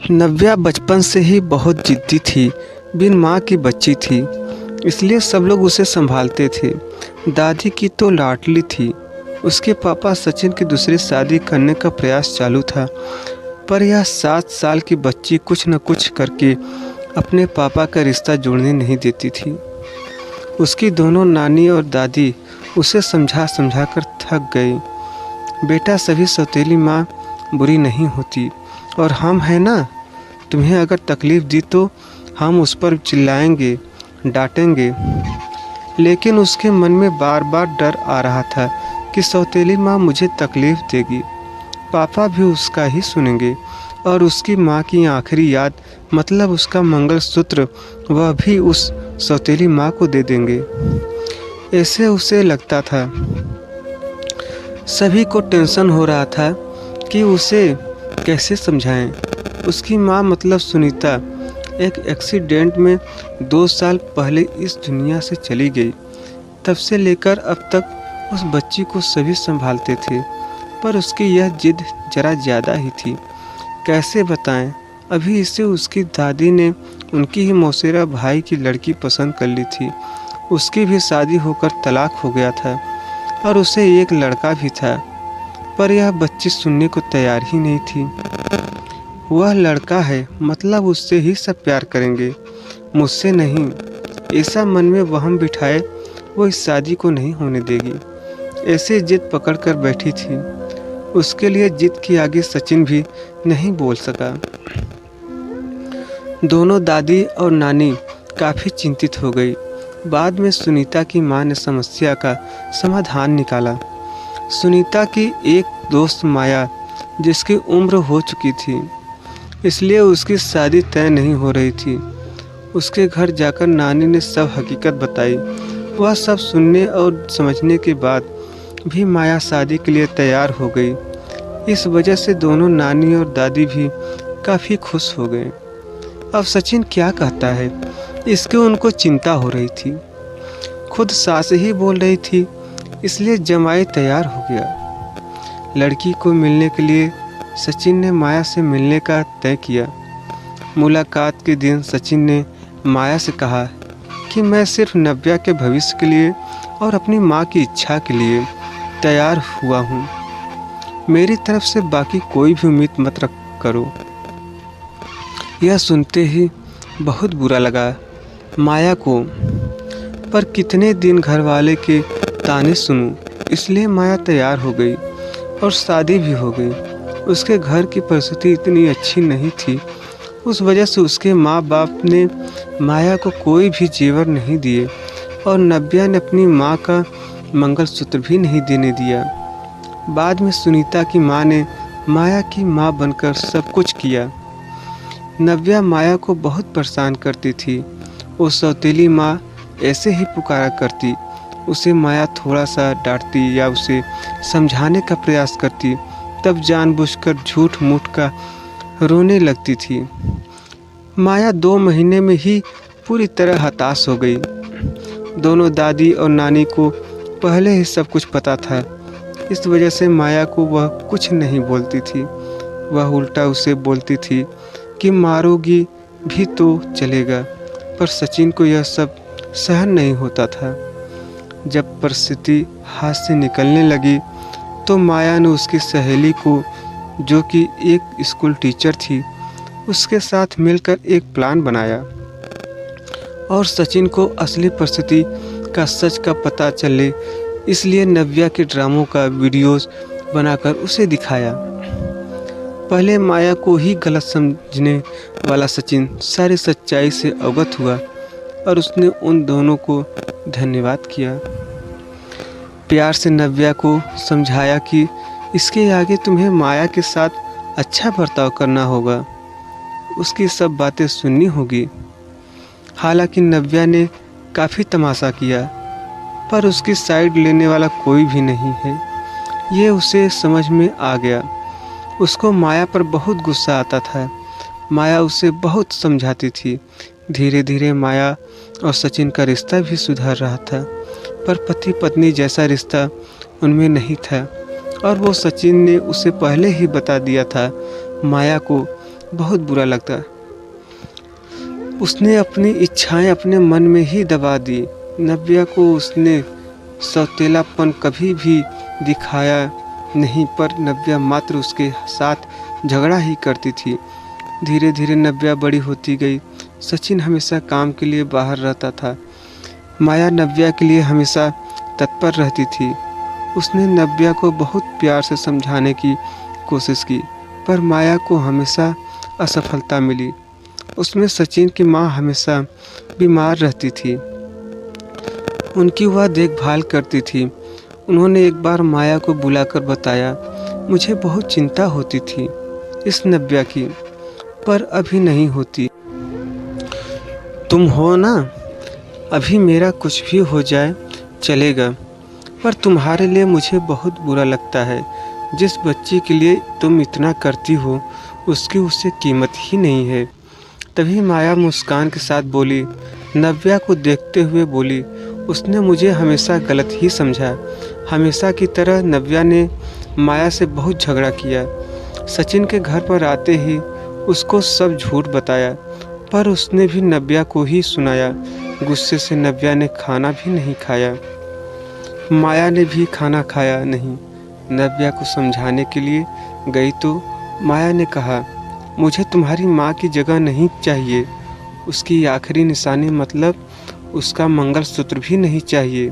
नव्या बचपन से ही बहुत जिद्दी थी। बिन माँ की बच्ची थी, इसलिए सब लोग उसे संभालते थे। दादी की तो लाडली थी। उसके पापा सचिन की दूसरी शादी करने का प्रयास चालू था, पर यह 7 साल की बच्ची कुछ न कुछ करके अपने पापा का रिश्ता जोड़ने नहीं देती थी। उसकी दोनों नानी और दादी उसे समझा समझा कर थक गई। बेटा, सभी सौतेली माँ बुरी नहीं होती, और हम हैं ना, तुम्हें अगर तकलीफ़ दी तो हम उस पर चिल्लाएंगे, डांटेंगे। लेकिन उसके मन में बार बार डर आ रहा था कि सौतेली माँ मुझे तकलीफ़ देगी, पापा भी उसका ही सुनेंगे, और उसकी माँ की आखिरी याद मतलब उसका मंगलसूत्र वह भी उस सौतेली माँ को दे देंगे। ऐसे उसे लगता था। सभी को टेंशन हो रहा था कि उसे कैसे समझाएं। उसकी माँ मतलब सुनीता एक एक्सीडेंट में 2 साल पहले इस दुनिया से चली गई। तब से लेकर अब तक उस बच्ची को सभी संभालते थे, पर उसकी यह जिद जरा ज़्यादा ही थी। कैसे बताएं? अभी इसे उसकी दादी ने उनकी ही मौसेरा भाई की लड़की पसंद कर ली थी। उसकी भी शादी होकर तलाक हो गया था, और उसे एक लड़का भी था, पर यह बच्ची सुनने को तैयार ही नहीं थी। वह लड़का है, मतलब उससे ही सब प्यार करेंगे, मुझसे नहीं। ऐसा मन में वहम बिठाए वो इस शादी को नहीं होने देगी। ऐसे जिद पकड़ कर बैठी थी। उसके लिए जिद के आगे सचिन भी नहीं बोल सका। दोनों दादी और नानी काफ़ी चिंतित हो गई। बाद में सुनीता की माँ ने समस्या का समाधान निकाला। सुनीता की एक दोस्त माया, जिसकी उम्र हो चुकी थी, इसलिए उसकी शादी तय नहीं हो रही थी। उसके घर जाकर नानी ने सब हकीकत बताई। वह सब सुनने और समझने के बाद भी माया शादी के लिए तैयार हो गई। इस वजह से दोनों नानी और दादी भी काफ़ी खुश हो गए। अब सचिन क्या कहता है, इसकी उनको चिंता हो रही थी। खुद सास ही बोल रही थी, इसलिए जमाई तैयार हो गया। लड़की को मिलने के लिए सचिन ने माया से मिलने का तय किया। मुलाकात के दिन सचिन ने माया से कहा कि मैं सिर्फ नव्या के भविष्य के लिए और अपनी माँ की इच्छा के लिए तैयार हुआ हूँ। मेरी तरफ से बाकी कोई भी उम्मीद मत रख करो। यह सुनते ही बहुत बुरा लगा माया को, पर कितने दिन घर वाले के ताने सुनूं, इसलिए माया तैयार हो गई और शादी भी हो गई। उसके घर की परिस्थिति इतनी अच्छी नहीं थी, उस वजह से उसके माँ बाप ने माया को कोई भी जेवर नहीं दिए, और नव्या ने अपनी माँ का मंगलसूत्र भी नहीं देने दिया। बाद में सुनीता की माँ ने माया की माँ बनकर सब कुछ किया। नव्या माया को बहुत परेशान करती थी। वो सौतेली माँ ऐसे ही पुकारा करती। उसे माया थोड़ा सा डांटती या उसे समझाने का प्रयास करती, तब जानबूझकर झूठ मूठ का रोने लगती थी। माया 2 महीने में ही पूरी तरह हताश हो गई। दोनों दादी और नानी को पहले ही सब कुछ पता था। इस वजह से माया को वह कुछ नहीं बोलती थी। वह उल्टा उसे बोलती थी कि मारोगी भी तो चलेगा, पर सचिन को यह सब सहन नहीं होता था। जब परिस्थिति हाथ से निकलने लगी तो माया ने उसकी सहेली को, जो कि एक स्कूल टीचर थी, उसके साथ मिलकर एक प्लान बनाया और सचिन को असली परिस्थिति का सच का पता चले, इसलिए नव्या के ड्रामों का वीडियोस बनाकर उसे दिखाया। पहले माया को ही गलत समझने वाला सचिन सारी सच्चाई से अवगत हुआ, और उसने उन दोनों को धन्यवाद किया। प्यार से नव्या को समझाया कि इसके आगे तुम्हें माया के साथ अच्छा बर्ताव करना होगा, उसकी सब बातें सुननी होगी। हालांकि नव्या ने काफ़ी तमाशा किया, पर उसकी साइड लेने वाला कोई भी नहीं है, ये उसे समझ में आ गया। उसको माया पर बहुत गुस्सा आता था। माया उसे बहुत समझाती थी। धीरे धीरे माया और सचिन का रिश्ता भी सुधर रहा था, पर पति पत्नी जैसा रिश्ता उनमें नहीं था, और वो सचिन ने उसे पहले ही बता दिया था माया को बहुत बुरा लगता। उसने अपनी इच्छाएं अपने मन में ही दबा दी। नव्या को उसने सौतेलापन कभी भी दिखाया नहीं, पर नव्या मात्र उसके साथ झगड़ा ही करती थी। धीरे धीरे नव्या बड़ी होती गई। सचिन हमेशा काम के लिए बाहर रहता था। माया नव्या के लिए हमेशा तत्पर रहती थी। उसने नव्या को बहुत प्यार से समझाने की कोशिश की, पर माया को हमेशा असफलता मिली। उसमें सचिन की माँ हमेशा बीमार रहती थी। उनकी वह देखभाल करती थी। उन्होंने एक बार माया को बुलाकर बताया, मुझे बहुत चिंता होती थी इस नव्या की, पर अभी नहीं होती। तुम हो ना, अभी मेरा कुछ भी हो जाए चलेगा, पर तुम्हारे लिए मुझे बहुत बुरा लगता है। जिस बच्चे के लिए तुम इतना करती हो उसकी उससे कीमत ही नहीं है। तभी माया मुस्कान के साथ बोली। नव्या को देखते हुए बोली, उसने मुझे हमेशा गलत ही समझा। हमेशा की तरह नव्या ने माया से बहुत झगड़ा किया। सचिन के घर पर आते ही उसको सब झूठ बताया, पर उसने भी नव्या को ही सुनाया। गुस्से से नव्या ने खाना भी नहीं खाया। माया ने भी खाना खाया नहीं। नव्या को समझाने के लिए गई तो माया ने कहा, मुझे तुम्हारी माँ की जगह नहीं चाहिए। उसकी आखिरी निशानी मतलब उसका मंगलसूत्र भी नहीं चाहिए।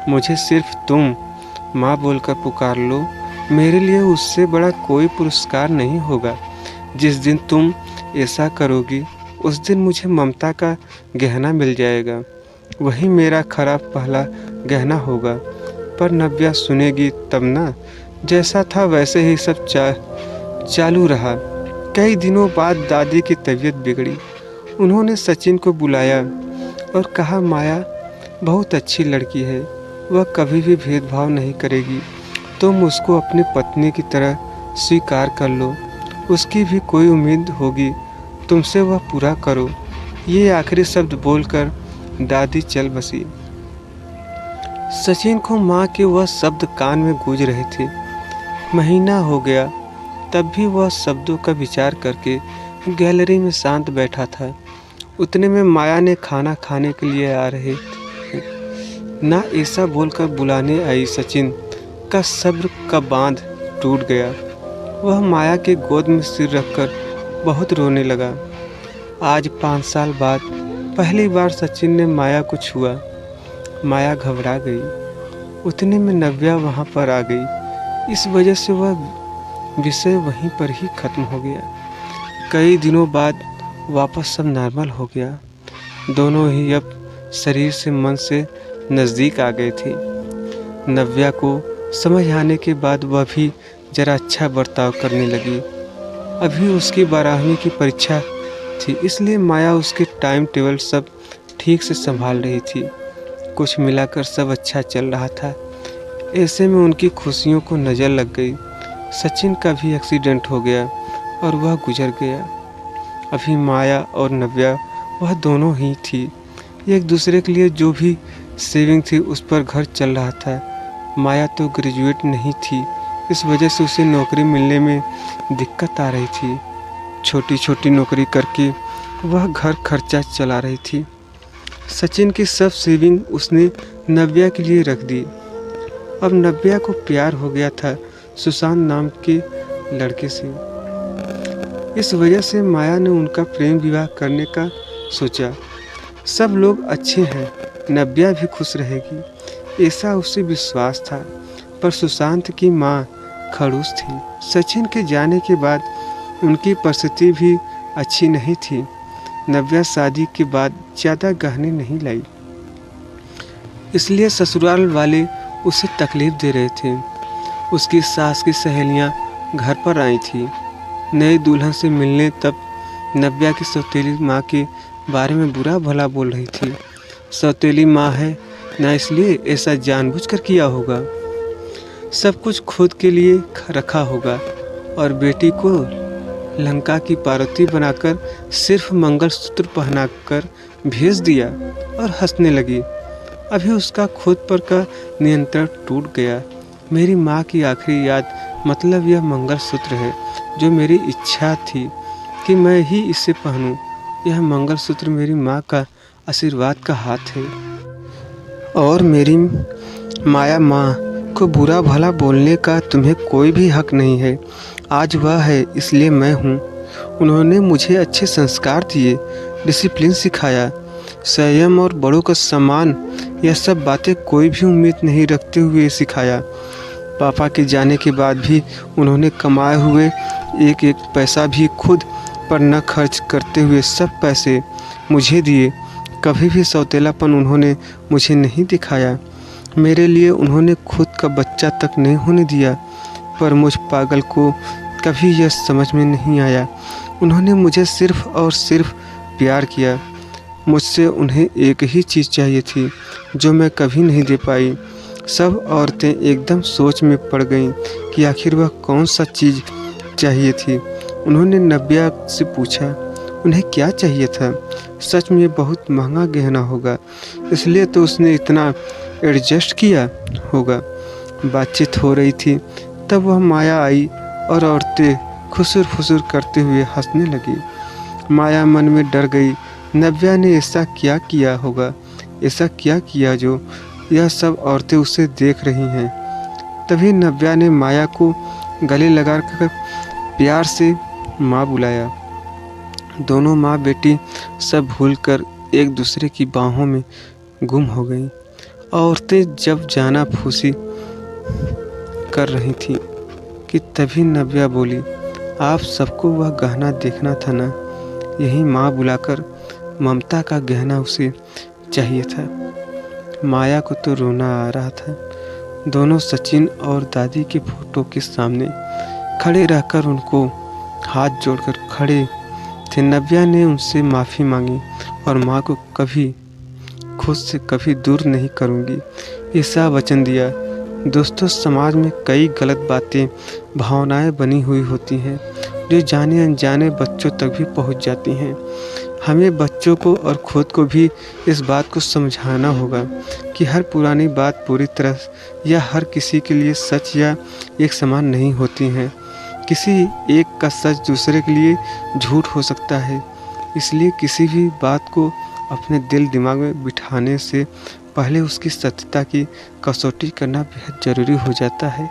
मुझे सिर्फ तुम माँ बोलकर पुकार लो। मेरे लिए उससे बड़ा कोई पुरस्कार नहीं होगा। जिस दिन तुम ऐसा करोगी उस दिन मुझे ममता का गहना मिल जाएगा। वही मेरा खरा पहला गहना होगा। पर नव्या सुनेगी तब ना। जैसा था वैसे ही सब चालू रहा। कई दिनों बाद दादी की तबीयत बिगड़ी। उन्होंने सचिन को बुलाया और कहा, माया बहुत अच्छी लड़की है, वह कभी भी भेदभाव नहीं करेगी। तुम उसको अपनी पत्नी की तरह स्वीकार कर लो। उसकी भी कोई उम्मीद होगी तुमसे, वह पूरा करो। ये आखिरी शब्द बोलकर दादी चल बसी। सचिन को माँ के वह शब्द कान में गूंज रहे थे। महीना हो गया, तब भी वह शब्दों का विचार करके गैलरी में शांत बैठा था। उतने में माया ने खाना खाने के लिए आ रहे थे। ना ऐसा बोलकर बुलाने आई सचिन का सब्र का बांध टूट गया। वह माया के गोद में सिर रखकर बहुत रोने लगा। आज 5 साल बाद पहली बार सचिन ने माया को छुआ। माया घबरा गई। उतने में नव्या वहाँ पर आ गई। इस वजह से वह विषय वहीं पर ही खत्म हो गया। कई दिनों बाद वापस सब नॉर्मल हो गया। दोनों ही अब शरीर से मन से नज़दीक आ गए थे। नव्या को समझ आने के बाद वह भी जरा अच्छा बर्ताव करने लगी। अभी उसकी 12वीं की परीक्षा थी, इसलिए माया उसके टाइम टेबल सब ठीक से संभाल रही थी। कुछ मिलाकर सब अच्छा चल रहा था। ऐसे में उनकी खुशियों को नज़र लग गई। सचिन का भी एक्सीडेंट हो गया और वह गुजर गया। अभी माया और नव्या वह दोनों ही थी। एक दूसरे के लिए जो भी सेविंग थी उस पर घर चल रहा था। माया तो ग्रेजुएट नहीं थी, इस वजह से उसे नौकरी मिलने में दिक्कत आ रही थी। छोटी छोटी नौकरी करके वह घर खर्चा चला रही थी। सचिन की सब सेविंग उसने नव्या के लिए रख दी। अब नव्या को प्यार हो गया था सुशांत नाम के लड़के से। इस वजह से माया ने उनका प्रेम विवाह करने का सोचा। सब लोग अच्छे हैं, नव्या भी खुश रहेगी, ऐसा उसे विश्वास था। पर सुशांत की माँ खड़ूस थी। सचिन के जाने के बाद उनकी परिस्थिति भी अच्छी नहीं थी। नव्या शादी के बाद ज़्यादा गहने नहीं लाई, इसलिए ससुराल वाले उसे तकलीफ दे रहे थे। उसकी सास की सहेलियां घर पर आई थी नई दुल्हन से मिलने। तब नव्या की सौतेली माँ के बारे में बुरा भला बोल रही थी। सौतेली माँ है ना, इसलिए ऐसा जानबूझकर किया होगा। सब कुछ खुद के लिए रखा होगा और बेटी को लंका की पार्वती बनाकर सिर्फ मंगलसूत्र पहनाकर भेज दिया और हंसने लगी। अभी उसका खुद पर का नियंत्रण टूट गया। मेरी माँ की आखिरी याद मतलब यह मंगलसूत्र है जो मेरी इच्छा थी कि मैं ही इसे पहनूं। यह मंगलसूत्र मेरी माँ का आशीर्वाद का हाथ है और मेरी माया माँ को बुरा भला बोलने का तुम्हें कोई भी हक नहीं है। आज वह है इसलिए मैं हूँ। उन्होंने मुझे अच्छे संस्कार दिए, डिसिप्लिन सिखाया, संयम और बड़ों का सम्मान। यह सब बातें कोई भी उम्मीद नहीं रखते हुए सिखाया। पापा के जाने के बाद भी उन्होंने कमाए हुए एक एक पैसा भी खुद पर न खर्च करते हुए सब पैसे मुझे दिए। कभी भी सौतेलापन उन्होंने मुझे नहीं दिखाया। मेरे लिए उन्होंने खुद का बच्चा तक नहीं होने दिया। पर मुझ पागल को कभी यह समझ में नहीं आया। उन्होंने मुझे सिर्फ और सिर्फ प्यार किया। मुझसे उन्हें एक ही चीज़ चाहिए थी जो मैं कभी नहीं दे पाई। सब औरतें एकदम सोच में पड़ गईं कि आखिर वह कौन सा चीज़ चाहिए थी। उन्होंने नव्या से पूछा उन्हें क्या चाहिए था। सच में बहुत महंगा गहना होगा, इसलिए तो उसने इतना एडजस्ट किया होगा। बातचीत हो रही थी तब वह माया आई और औरतें खुसुर फुसुर करते हुए हंसने लगी। माया मन में डर गई। नव्या ने ऐसा क्या किया होगा, ऐसा क्या किया जो यह सब औरतें उसे देख रही हैं। तभी नव्या ने माया को गले लगाकर प्यार से माँ बुलाया। दोनों माँ बेटी सब भूलकर एक दूसरे की बाहों में गुम हो गईं। औरतें जब जाना फूसी कर रही थीं कि तभी नव्या बोली, आप सबको वह गहना देखना था ना। यही माँ बुलाकर ममता का गहना उसे चाहिए था। माया को तो रोना आ रहा था। दोनों सचिन और दादी के फोटो के सामने खड़े रहकर उनको हाथ जोड़कर खड़े थे। नव्या ने उनसे माफ़ी मांगी और माँ को कभी खुद से कभी दूर नहीं करूँगी ऐसा वचन दिया। दोस्तों, समाज में कई गलत बातें, भावनाएं बनी हुई होती हैं जो जाने अनजाने बच्चों तक भी पहुंच जाती हैं। हमें बच्चों को और खुद को भी इस बात को समझाना होगा कि हर पुरानी बात पूरी तरह या हर किसी के लिए सच या एक समान नहीं होती हैं। किसी एक का सच दूसरे के लिए झूठ हो सकता है। इसलिए किसी भी बात को अपने दिल दिमाग में बिठाने से पहले उसकी सत्यता की कसौटी करना बेहद ज़रूरी हो जाता है।